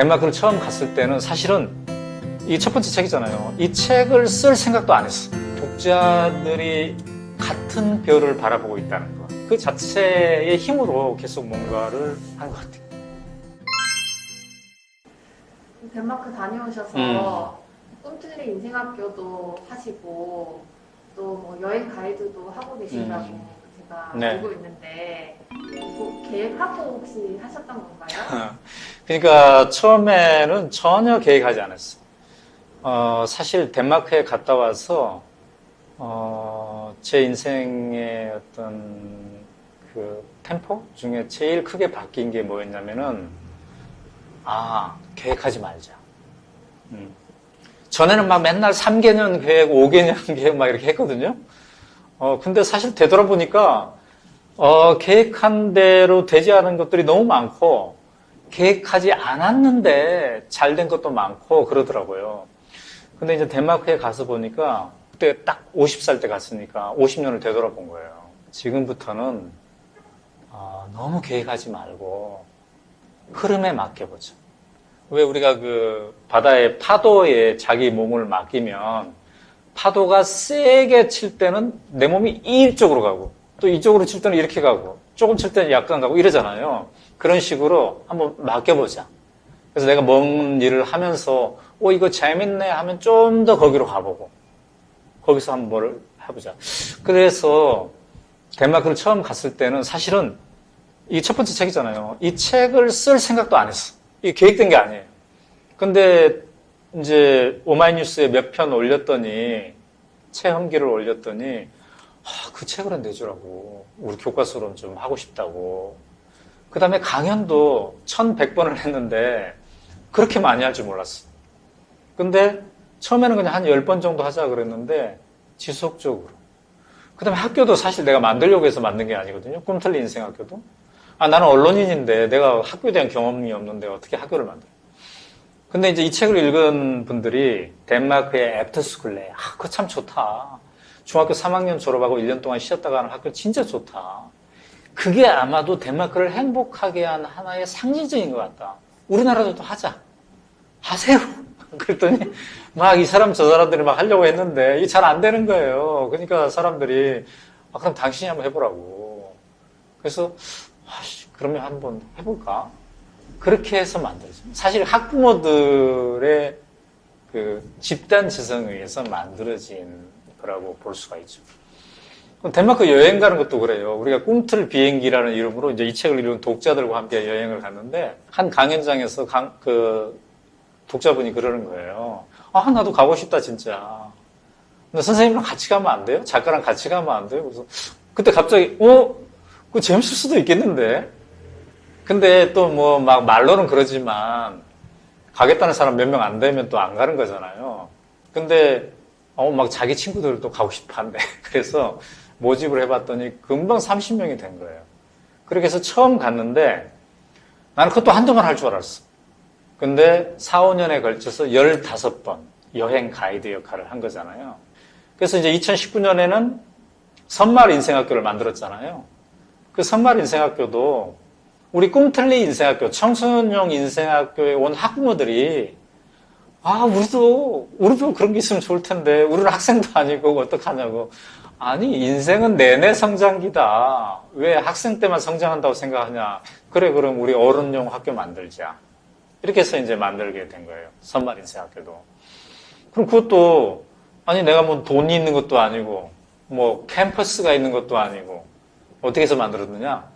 덴마크를 처음 갔을 때는 사실은 이 첫 번째 책이잖아요. 이 책을 쓸 생각도 안 했어. 독자들이 같은 별을 바라보고 있다는 것. 그 자체의 힘으로 계속 뭔가를 한 것 같아요. 덴마크 다녀오셔서 꿈틀리 인생학교도 하시고 또 뭐 여행 가이드도 하고 계신다고 제가 네. 알고 있는데 뭐 계획하고 혹시 하셨던 건가요? 그러니까 처음에는 전혀 계획하지 않았어. 사실 덴마크에 갔다 와서 제 인생의 어떤 그 템포 중에 제일 크게 바뀐 게 뭐였냐면은 계획하지 말자. 전에는 막 맨날 3개년 계획, 5개년 계획 막 이렇게 했거든요. 근데 사실 되돌아보니까 계획한 대로 되지 않은 것들이 너무 많고 계획하지 않았는데 잘 된 것도 많고 그러더라고요. 근데 이제 덴마크에 가서 보니까 그때 딱 50살 때 갔으니까 50년을 되돌아본 거예요. 지금부터는 너무 계획하지 말고 흐름에 맡겨보자. 왜 우리가 그 바다의 파도에 자기 몸을 맡기면 파도가 세게 칠 때는 내 몸이 이쪽으로 가고 또 이쪽으로 칠 때는 이렇게 가고 조금 칠 때는 약간 가고 이러잖아요. 그런 식으로 한번 맡겨보자. 그래서 내가 먼 일을 하면서 이거 재밌네 하면 좀 더 거기로 가보고 거기서 한번 뭘 해보자. 그래서 덴마크를 처음 갔을 때는 사실은 이 첫 번째 책이잖아요. 이 책을 쓸 생각도 안 했어. 이게 계획된 게 아니에요. 근데 이제 오마이뉴스에 몇 편 올렸더니 체험기를 올렸더니 그 책을 내주라고 우리 교과서론 좀 하고 싶다고. 그 다음에 강연도 1100번을 했는데 그렇게 많이 할 줄 몰랐어. 근데 처음에는 그냥 한 10번 정도 하자 그랬는데 지속적으로. 그 다음에 학교도 사실 내가 만들려고 해서 만든 게 아니거든요. 꿈틀리 인생학교도. 나는 언론인인데 내가 학교에 대한 경험이 없는데 어떻게 학교를 만들어. 근데 이제 이 책을 읽은 분들이 덴마크의 애프터스쿨레, 그거 참 좋다. 중학교 3학년 졸업하고 1년 동안 쉬었다가 하는 학교 진짜 좋다. 그게 아마도 덴마크를 행복하게 한 하나의 상징적인 것 같다. 우리나라도 하자. 하세요. 그랬더니 막 이 사람 저 사람들이 막 하려고 했는데 이게 잘 안 되는 거예요. 그러니까 사람들이 그럼 당신이 한번 해보라고. 그래서 그러면 한번 해볼까? 그렇게 해서 만들어진. 사실 학부모들의 그 집단 지성에 의해서 만들어진 거라고 볼 수가 있죠. 덴마크 여행 가는 것도 그래요. 우리가 꿈틀 비행기라는 이름으로 이제 이 책을 읽은 독자들과 함께 여행을 갔는데 한 강연장에서 그 독자분이 그러는 거예요. 나도 가고 싶다 진짜. 근데 선생님이랑 같이 가면 안 돼요? 작가랑 같이 가면 안 돼요? 그래서 그때 갑자기 그거 재밌을 수도 있겠는데. 근데 또 뭐 막 말로는 그러지만 가겠다는 사람 몇 명 안 되면 또 안 가는 거잖아요. 근데 막 자기 친구들도 가고 싶어 한대. 그래서 모집을 해봤더니 금방 30명이 된 거예요. 그렇게 해서 처음 갔는데 나는 그것도 한두 번 할 줄 알았어. 근데 4, 5년에 걸쳐서 15번 여행 가이드 역할을 한 거잖아요. 그래서 이제 2019년에는 선말 인생학교를 만들었잖아요. 그 선말 인생학교도 우리 꿈틀리 인생학교, 청소년 인생학교에 온 학부모들이 우리도 그런 게 있으면 좋을 텐데 우리는 학생도 아니고 어떡하냐고. 아니 인생은 내내 성장기다. 왜 학생 때만 성장한다고 생각하냐. 그래 그럼 우리 어른용 학교 만들자. 이렇게 해서 이제 만들게 된 거예요. 선말 인생학교도. 그럼 그것도 내가 뭐 돈이 있는 것도 아니고 뭐 캠퍼스가 있는 것도 아니고 어떻게 해서 만들었느냐.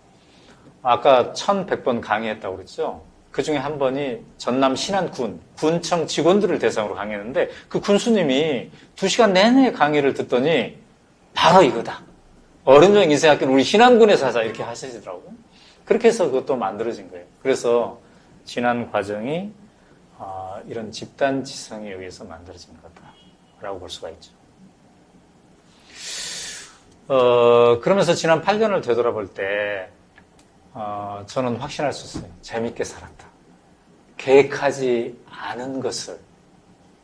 아까 1100번 강의했다고 그랬죠. 그 중에 한 번이 전남 신안군, 군청 직원들을 대상으로 강의했는데 그 군수님이 2시간 내내 강의를 듣더니 바로 이거다. 어른용 인생학교는 우리 신안군에서 하자 이렇게 하시더라고요. 그렇게 해서 그것도 만들어진 거예요. 그래서 지난 과정이 이런 집단 지성에 의해서 만들어진 거다라고 볼 수가 있죠. 그러면서 지난 8년을 되돌아볼 때 저는 확신할 수 있어요. 재밌게 살았다. 계획하지 않은 것을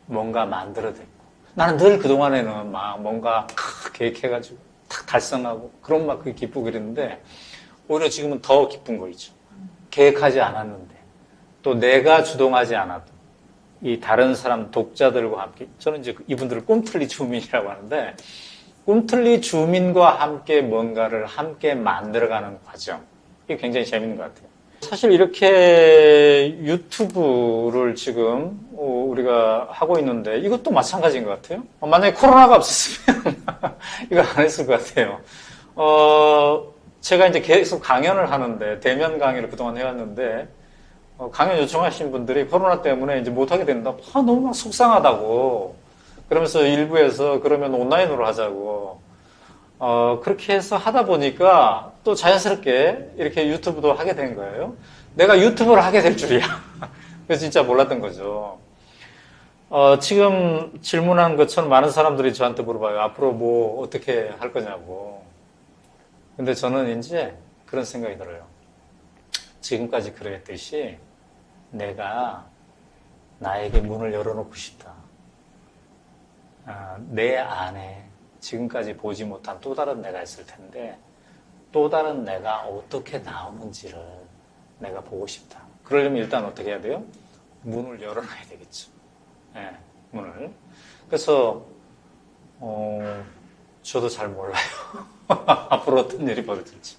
뭔가 만들어냈고 나는 늘 그동안에는 막 뭔가 계획해가지고 탁 달성하고 그런 막 그게 기쁘고 그랬는데 오히려 지금은 더 기쁜 거 있죠. 계획하지 않았는데 또 내가 주동하지 않아도 이 다른 사람 독자들과 함께, 저는 이제 이분들을 꿈틀리 주민이라고 하는데, 꿈틀리 주민과 함께 뭔가를 함께 만들어가는 과정, 이게 굉장히 재밌는 것 같아요. 사실 이렇게 유튜브를 지금 우리가 하고 있는데 이것도 마찬가지인 것 같아요. 만약에 코로나가 없었으면 이거 안 했을 것 같아요. 제가 이제 계속 강연을 하는데, 대면 강의를 그동안 해왔는데, 강연 요청하신 분들이 코로나 때문에 이제 못하게 된다. 너무 막 속상하다고. 그러면서 일부에서 그러면 온라인으로 하자고. 그렇게 해서 하다 보니까 또 자연스럽게 이렇게 유튜브도 하게 된 거예요. 내가 유튜브를 하게 될 줄이야. 그래서 진짜 몰랐던 거죠. 지금 질문한 것처럼 많은 사람들이 저한테 물어봐요. 앞으로 뭐 어떻게 할 거냐고. 근데 저는 이제 그런 생각이 들어요. 지금까지 그랬듯이 내가 나에게 문을 열어놓고 싶다. 내 안에 지금까지 보지 못한 또 다른 내가 있을 텐데 또 다른 내가 어떻게 나오는지를 내가 보고 싶다. 그러려면 일단 어떻게 해야 돼요? 문을 열어놔야 되겠죠. 네, 문을. 그래서 저도 잘 몰라요. 앞으로 어떤 일이 벌어질지.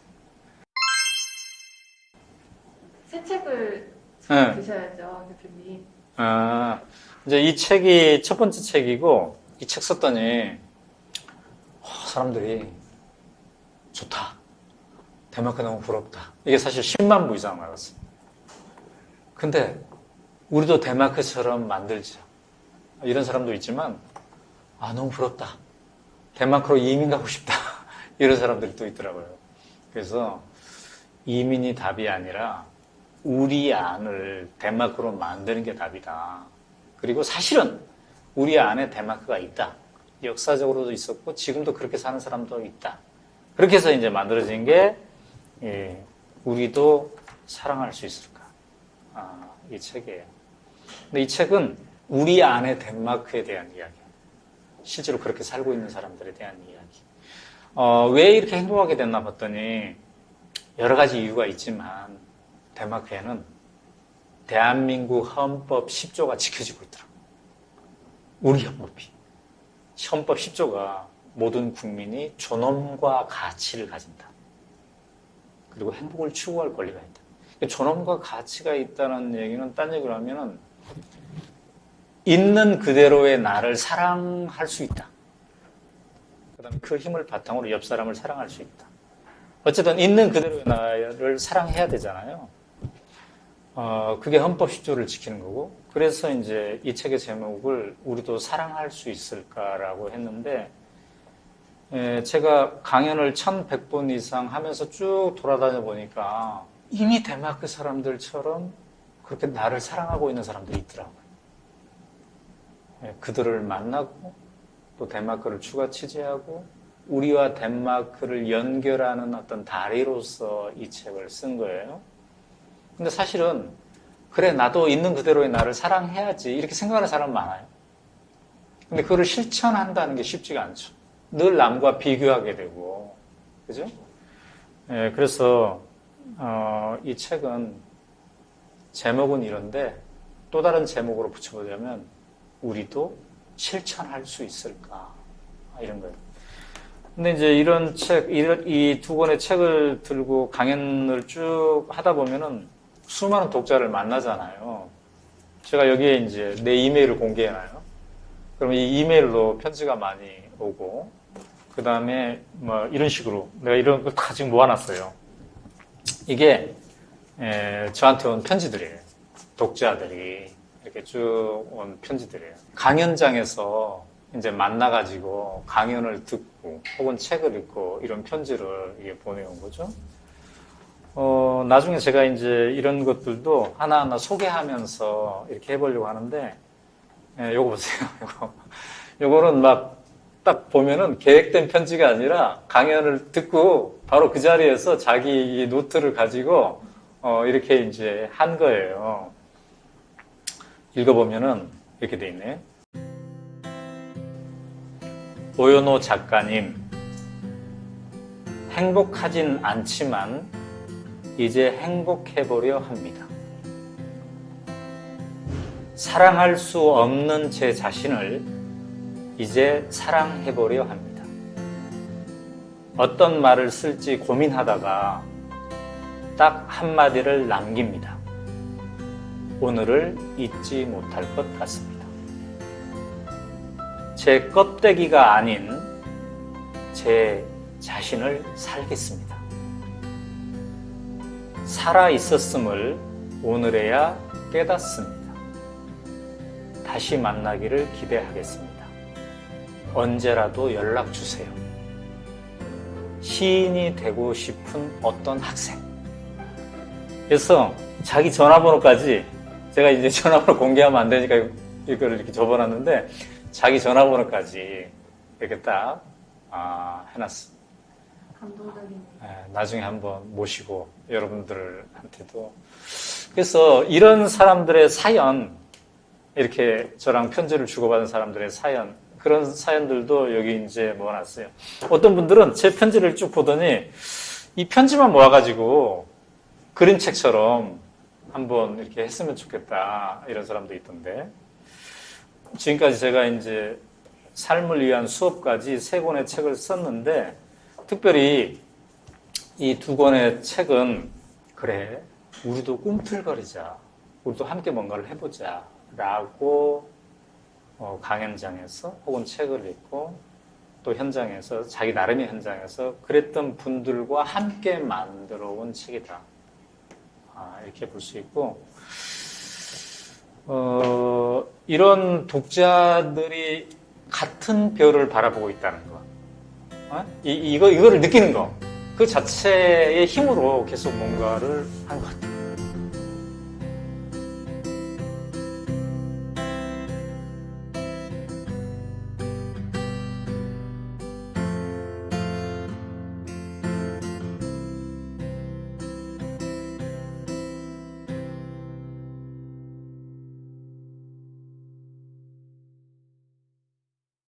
새 책을 네. 드셔야죠, 대표님. 이제 이 책이 첫 번째 책이고, 이 책 썼더니, 사람들이 좋다. 덴마크 너무 부럽다. 이게 사실 10만 부 이상 나갔어요. 근데, 우리도 덴마크처럼 만들자. 이런 사람도 있지만, 너무 부럽다. 덴마크로 이민 가고 싶다. 이런 사람들이 또 있더라고요. 그래서, 이민이 답이 아니라, 우리 안을 덴마크로 만드는 게 답이다. 그리고 사실은 우리 안에 덴마크가 있다. 역사적으로도 있었고 지금도 그렇게 사는 사람도 있다. 그렇게 해서 이제 만들어진 게 우리도 사랑할 수 있을까? 이 책이에요. 근데 이 책은 우리 안에 덴마크에 대한 이야기예요. 실제로 그렇게 살고 있는 사람들에 대한 이야기. 왜 이렇게 행복하게 됐나 봤더니 여러 가지 이유가 있지만 덴마크에는 대한민국 헌법 10조가 지켜지고 있더라고요. 우리 헌법이. 헌법 10조가 모든 국민이 존엄과 가치를 가진다. 그리고 행복을 추구할 권리가 있다. 존엄과 가치가 있다는 얘기는 딴 얘기로 하면은 있는 그대로의 나를 사랑할 수 있다. 그 다음에 그 힘을 바탕으로 옆 사람을 사랑할 수 있다. 어쨌든 있는 그대로의 나를 사랑해야 되잖아요. 그게 헌법 10조를 지키는 거고, 그래서 이제 이 책의 제목을 우리도 사랑할 수 있을까라고 했는데, 제가 강연을 1100번 이상 하면서 쭉 돌아다녀 보니까 이미 덴마크 사람들처럼 그렇게 나를 사랑하고 있는 사람들이 있더라고요. 그들을 만나고 또 덴마크를 추가 취재하고 우리와 덴마크를 연결하는 어떤 다리로서 이 책을 쓴 거예요. 근데 사실은 그래 나도 있는 그대로의 나를 사랑해야지 이렇게 생각하는 사람 많아요. 근데 그거를 실천한다는 게 쉽지가 않죠. 늘 남과 비교하게 되고 그죠? 그래서 이 책은 제목은 이런데 또 다른 제목으로 붙여보자면 우리도 실천할 수 있을까 이런 거예요. 근데 이제 이런 책, 이 두 권의 책을 들고 강연을 쭉 하다 보면은 수많은 독자를 만나잖아요. 제가 여기에 이제 내 이메일을 공개해놔요. 그럼 이 이메일로 편지가 많이 오고, 그 다음에 뭐 이런 식으로 내가 이런 걸 다 지금 모아놨어요. 이게 저한테 온 편지들이에요. 독자들이 이렇게 쭉 온 편지들이에요. 강연장에서 이제 만나가지고 강연을 듣고 혹은 책을 읽고 이런 편지를 이게 보내온 거죠. 나중에 제가 이제 이런 것들도 하나하나 소개하면서 이렇게 해보려고 하는데, 요거 보세요. 요거는 막 딱 보면은 계획된 편지가 아니라 강연을 듣고 바로 그 자리에서 자기 이 노트를 가지고, 이렇게 이제 한 거예요. 읽어보면은 이렇게 돼 있네. 오연호 작가님, 행복하진 않지만 이제 행복해보려 합니다. 사랑할 수 없는 제 자신을 이제 사랑해보려 합니다. 어떤 말을 쓸지 고민하다가 딱 한마디를 남깁니다. 오늘을 잊지 못할 것 같습니다. 제 껍데기가 아닌 제 자신을 살겠습니다. 살아 있었음을 오늘에야 깨닫습니다. 다시 만나기를 기대하겠습니다. 언제라도 연락 주세요. 시인이 되고 싶은 어떤 학생. 그래서 자기 전화번호까지 제가 이제 전화번호 공개하면 안 되니까 이걸 이렇게 접어놨는데 자기 전화번호까지 이렇게 딱 해놨습니다. 감동적인. 나중에 한번 모시고 여러분들한테도. 그래서 이런 사람들의 사연, 이렇게 저랑 편지를 주고받은 사람들의 사연, 그런 사연들도 여기 이제 모아놨어요. 어떤 분들은 제 편지를 쭉 보더니 이 편지만 모아가지고 그림책처럼 한번 이렇게 했으면 좋겠다, 이런 사람도 있던데. 지금까지 제가 이제 삶을 위한 수업까지 3권의 책을 썼는데, 특별히 이 2권의 책은, 그래, 우리도 꿈틀거리자, 우리도 함께 뭔가를 해보자 라고 강연장에서 혹은 책을 읽고 또 현장에서, 자기 나름의 현장에서 그랬던 분들과 함께 만들어 온 책이다, 이렇게 볼 수 있고, 이런 독자들이 같은 별을 바라보고 있다는 거, 이거를 느끼는 거, 그 자체의 힘으로 계속 뭔가를 한 것 같아요.